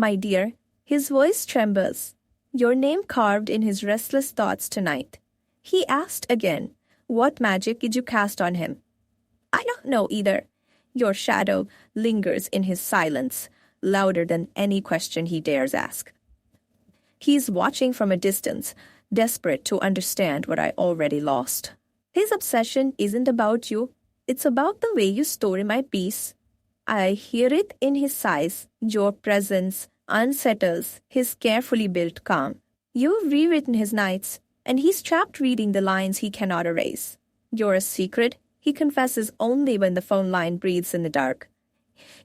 My dear, his voice trembles. Your name carved in his restless thoughts tonight. He asked again, what magic did you cast on him? I don't know either. Your shadow lingers in his silence, louder than any question he dares ask. He's watching from a distance, desperate to understand what I already lost. His obsession isn't about you. It's about the way you store my peace. I hear it in his sighs. Your presence unsettles his carefully built calm. You've rewritten his nights, and he's trapped reading the lines he cannot erase. You're a secret he confesses only when the phone line breathes in the dark.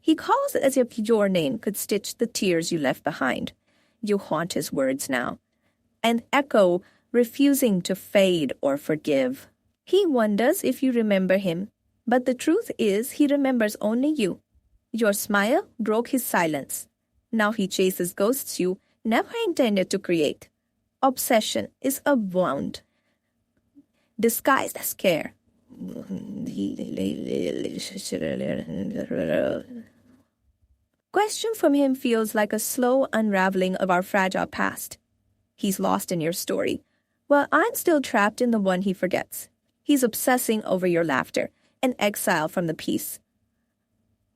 He calls as if your name could stitch the tears you left behind. You haunt his words now, an echo refusing to fade or forgive. He wonders if you remember him, but the truth is he remembers only you. Your smile broke his silence. Now he chases ghosts you never intended to create. Obsession is a wound, disguised as care. Question from him feels like a slow unraveling of our fragile past. He's lost in your story, while I'm still trapped in the one he forgets. He's obsessing over your laughter, an exile from the peace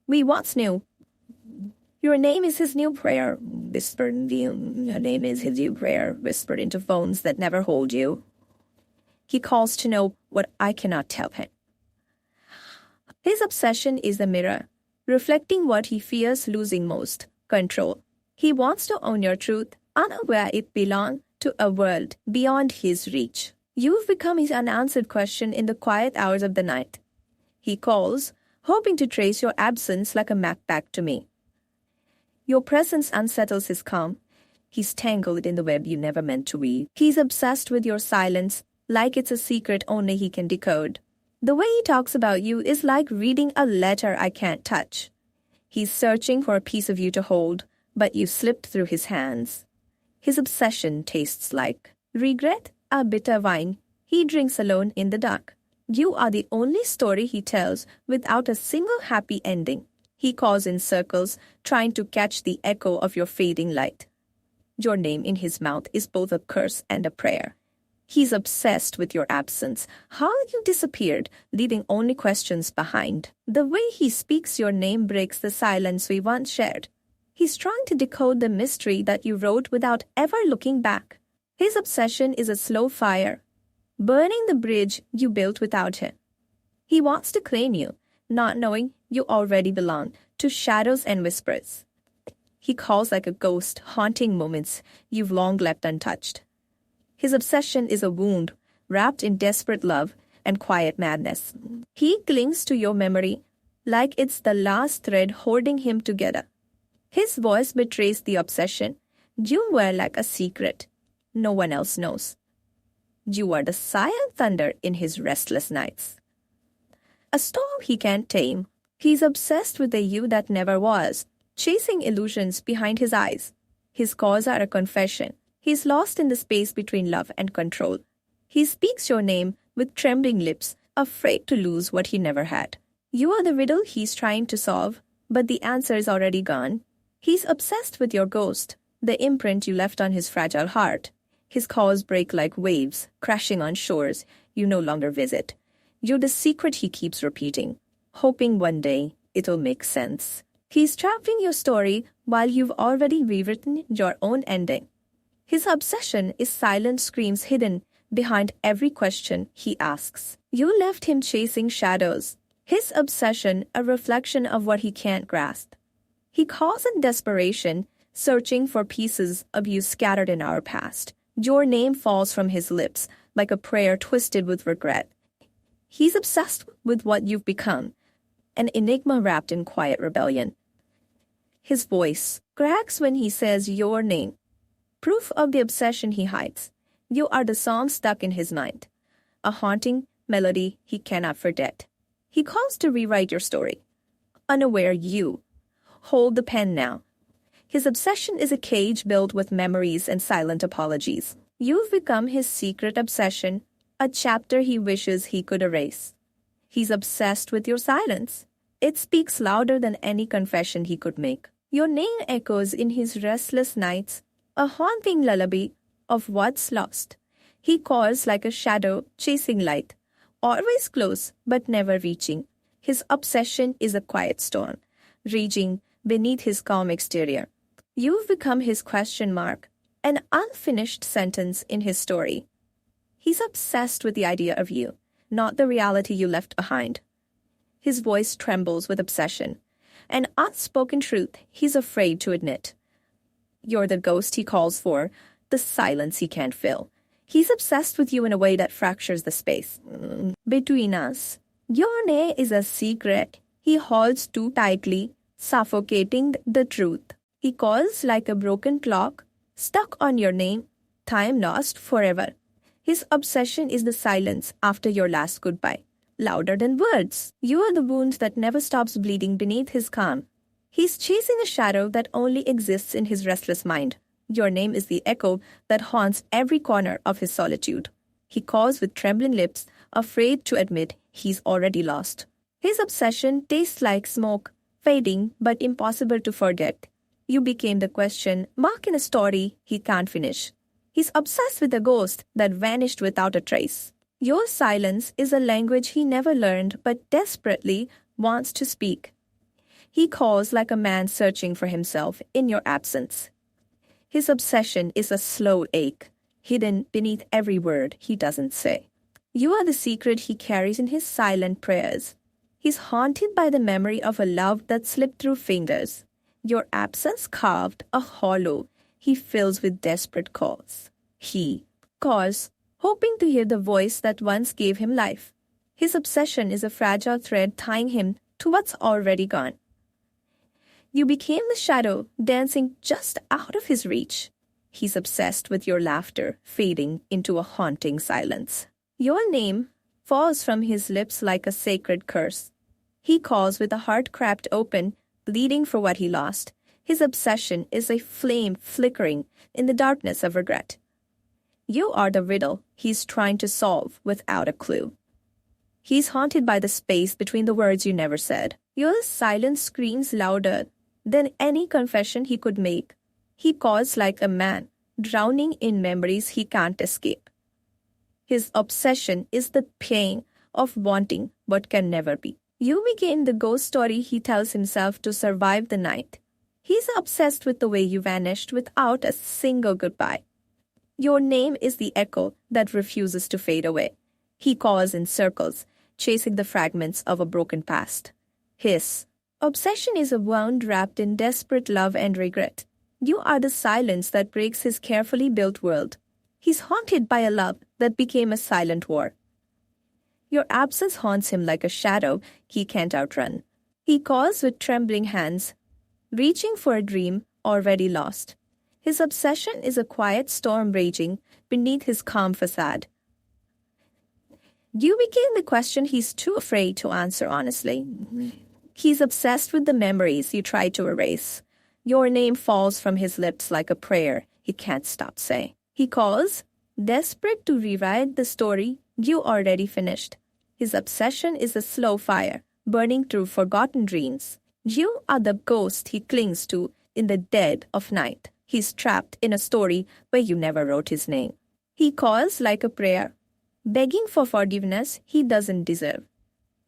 we once knew. Your name is his new prayer, whispered you. Your name is his new prayer, whispered into phones that never hold you. He calls to know what I cannot tell him. His obsession is a mirror, reflecting what he fears losing most, control. He wants to own your truth, unaware it belongs to a world beyond his reach. You've become his unanswered question in the quiet hours of the night. He calls, hoping to trace your absence like a map back to me. Your presence unsettles his calm. He's tangled in the web you never meant to weave. He's obsessed with your silence, like it's a secret only he can decode. The way he talks about you is like reading a letter I can't touch. He's searching for a piece of you to hold, but you slipped through his hands. His obsession tastes like regret, a bitter wine he drinks alone in the dark. You are the only story he tells without a single happy ending. He calls in circles, trying to catch the echo of your fading light. Your name in his mouth is both a curse and a prayer. He's obsessed with your absence, how you disappeared, leaving only questions behind. The way he speaks your name breaks the silence we once shared. He's trying to decode the mystery that you wrote without ever looking back. His obsession is a slow fire, burning the bridge you built without him. He wants to claim you, not knowing you already belong to shadows and whispers. He calls like a ghost, haunting moments you've long left untouched. His obsession is a wound, wrapped in desperate love and quiet madness. He clings to your memory like it's the last thread holding him together. His voice betrays the obsession. You were like a secret no one else knows. You are the silent thunder in his restless nights. A storm he can't tame. He's obsessed with the you that never was, chasing illusions behind his eyes. His calls are a confession. He's lost in the space between love and control. He speaks your name with trembling lips, afraid to lose what he never had. You are the riddle he's trying to solve, but the answer is already gone. He's obsessed with your ghost, the imprint you left on his fragile heart. His calls break like waves, crashing on shores you no longer visit. You're the secret he keeps repeating, hoping one day it'll make sense. He's trapping your story while you've already rewritten your own ending. His obsession is silent screams hidden behind every question he asks. You left him chasing shadows. His obsession a reflection of what he can't grasp. He calls in desperation, searching for pieces of you scattered in our past. Your name falls from his lips like a prayer twisted with regret. He's obsessed with what you've become, an enigma wrapped in quiet rebellion. His voice cracks when he says your name, proof of the obsession he hides. You are the song stuck in his mind, a haunting melody he cannot forget. He calls to rewrite your story. Unaware you hold the pen now. His obsession is a cage built with memories and silent apologies. You've become his secret obsession, a chapter he wishes he could erase. He's obsessed with your silence. It speaks louder than any confession he could make. Your name echoes in his restless nights, a haunting lullaby of what's lost. He calls like a shadow chasing light, always close but never reaching. His obsession is a quiet storm, raging beneath his calm exterior. You've become his question mark, an unfinished sentence in his story. He's obsessed with the idea of you, not the reality you left behind. His voice trembles with obsession, an unspoken truth he's afraid to admit. You're the ghost he calls for, the silence he can't fill. He's obsessed with you in a way that fractures the space between us. Your name is a secret he holds too tightly, suffocating the truth. He calls like a broken clock, stuck on your name, time lost forever. His obsession is the silence after your last goodbye, louder than words. You are the wound that never stops bleeding beneath his calm. He's chasing a shadow that only exists in his restless mind. Your name is the echo that haunts every corner of his solitude. He calls with trembling lips, afraid to admit he's already lost. His obsession tastes like smoke, fading but impossible to forget. You became the question mark in a story he can't finish. He's obsessed with a ghost that vanished without a trace. Your silence is a language he never learned but desperately wants to speak. He calls like a man searching for himself in your absence. His obsession is a slow ache, hidden beneath every word he doesn't say. You are the secret he carries in his silent prayers. He's haunted by the memory of a love that slipped through fingers. Your absence carved a hollow he fills with desperate calls. He calls, hoping to hear the voice that once gave him life. His obsession is a fragile thread tying him to what's already gone. You became the shadow dancing just out of his reach. He's obsessed with your laughter, fading into a haunting silence. Your name falls from his lips like a sacred curse. He calls with a heart cracked open, bleeding for what he lost. His obsession is a flame flickering in the darkness of regret. You are the riddle he's trying to solve without a clue. He's haunted by the space between the words you never said. Your silence screams louder than any confession he could make. He calls like a man, drowning in memories he can't escape. His obsession is the pain of wanting what can never be. You became the ghost story he tells himself to survive the night. He's obsessed with the way you vanished without a single goodbye. Your name is the echo that refuses to fade away. He calls in circles, chasing the fragments of a broken past. His obsession is a wound wrapped in desperate love and regret. You are the silence that breaks his carefully built world. He's haunted by a love that became a silent war. Your absence haunts him like a shadow he can't outrun. He calls with trembling hands, reaching for a dream already lost. His obsession is a quiet storm raging beneath his calm facade. You became the question he's too afraid to answer honestly. He's obsessed with the memories you tried to erase. Your name falls from his lips like a prayer he can't stop saying. He calls, desperate to rewrite the story you already finished. His obsession is a slow fire, burning through forgotten dreams. You are the ghost he clings to in the dead of night. He's trapped in a story where you never wrote his name. He calls like a prayer, begging for forgiveness he doesn't deserve.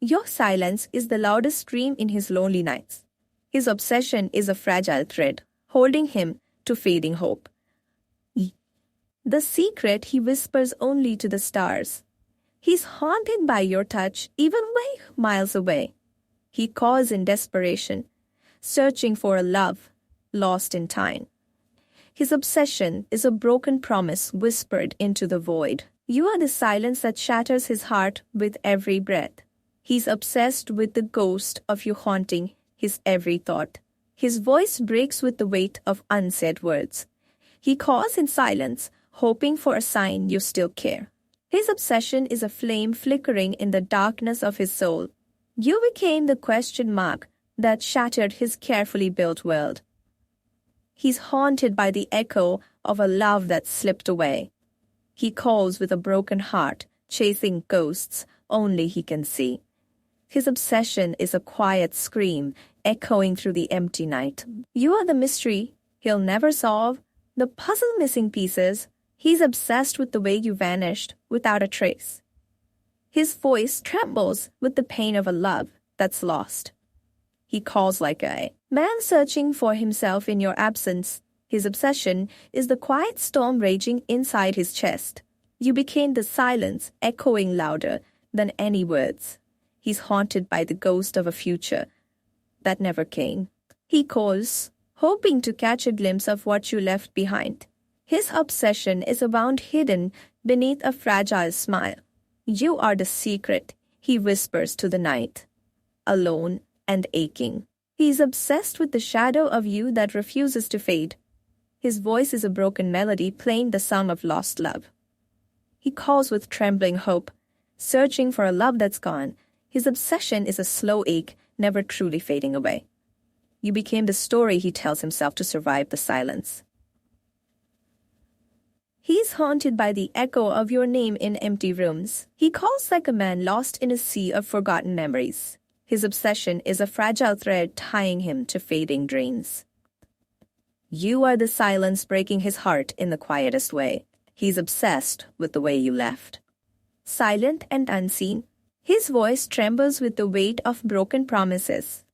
Your silence is the loudest scream in his lonely nights. His obsession is a fragile thread, holding him to fading hope. The secret he whispers only to the stars. He's haunted by your touch, even way miles away. He calls in desperation, searching for a love lost in time. His obsession is a broken promise whispered into the void. You are the silence that shatters his heart with every breath. He's obsessed with the ghost of you haunting his every thought. His voice breaks with the weight of unsaid words. He calls in silence, hoping for a sign you still care. His obsession is a flame flickering in the darkness of his soul. You became the question mark that shattered his carefully built world. He's haunted by the echo of a love that slipped away. He calls with a broken heart, chasing ghosts only he can see. His obsession is a quiet scream echoing through the empty night. You are the mystery he'll never solve, the puzzle missing pieces. He's obsessed with the way you vanished without a trace. His voice trembles with the pain of a love that's lost. He calls like a man searching for himself in your absence. His obsession is the quiet storm raging inside his chest. You became the silence echoing louder than any words. He's haunted by the ghost of a future that never came. He calls, hoping to catch a glimpse of what you left behind. His obsession is a wound hidden beneath a fragile smile. You are the secret, he whispers to the night, alone and aching. He is obsessed with the shadow of you that refuses to fade. His voice is a broken melody playing the song of lost love. He calls with trembling hope, searching for a love that's gone. His obsession is a slow ache, never truly fading away. You became the story he tells himself to survive the silence. He's haunted by the echo of your name in empty rooms. He calls like a man lost in a sea of forgotten memories. His obsession is a fragile thread tying him to fading dreams. You are the silence breaking his heart in the quietest way. He's obsessed with the way you left. Silent and unseen, his voice trembles with the weight of broken promises.